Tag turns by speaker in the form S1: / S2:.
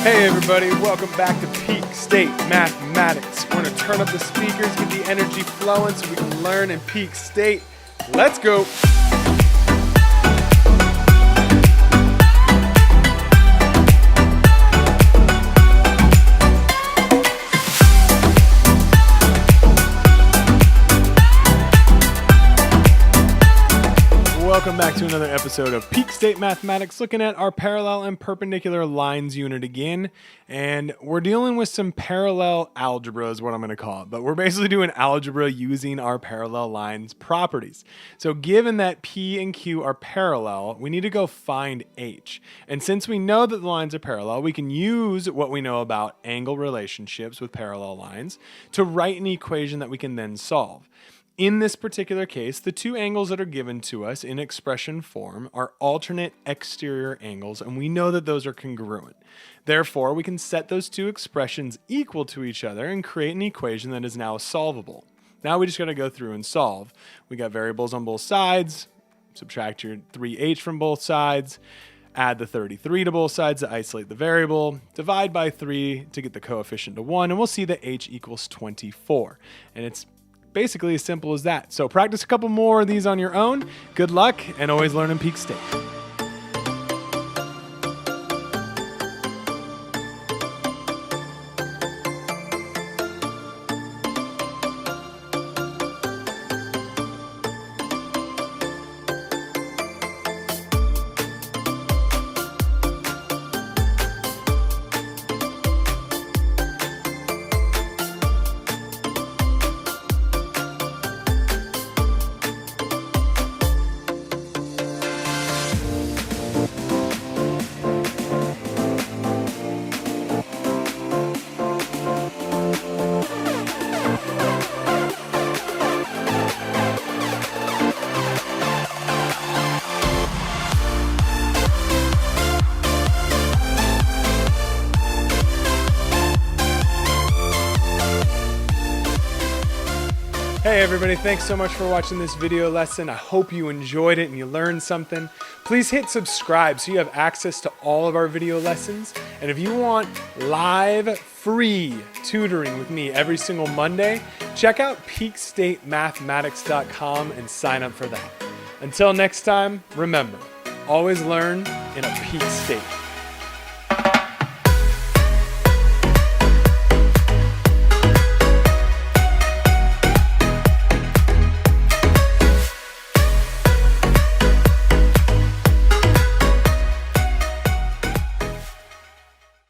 S1: Hey everybody, welcome back to Peak State Mathematics. We're going to turn up the speakers, get the energy flowing so we can learn in peak state. Let's go! Welcome back to another episode of Peak State Mathematics, looking at our parallel and perpendicular lines unit again. And we're dealing with some parallel algebra is what I'm going to call it. But we're basically doing algebra using our parallel lines properties. So given that P and Q are parallel, we need to go find H. And since we know that the lines are parallel, we can use what we know about angle relationships with parallel lines to write an equation that we can then solve. In this particular case, the two angles that are given to us in expression form are alternate exterior angles, and we know that those are congruent. Therefore, we can set those two expressions equal to each other and create an equation that is now solvable. Now we just got to go through and solve. We got variables on both sides, subtract your 3h from both sides, add the 33 to both sides to isolate the variable, divide by 3 to get the coefficient to 1, and we'll see that h equals 24. And it's basically as simple as that. So practice a couple more of these on your own. Good luck, and always learn in Peak State. Hey everybody, thanks so much for watching this video lesson. I hope you enjoyed it and you learned something. Please hit subscribe so you have access to all of our video lessons. And if you want live, free tutoring with me every single Monday, check out peakstatemathematics.com and sign up for that. Until next time, remember, always learn in a peak state.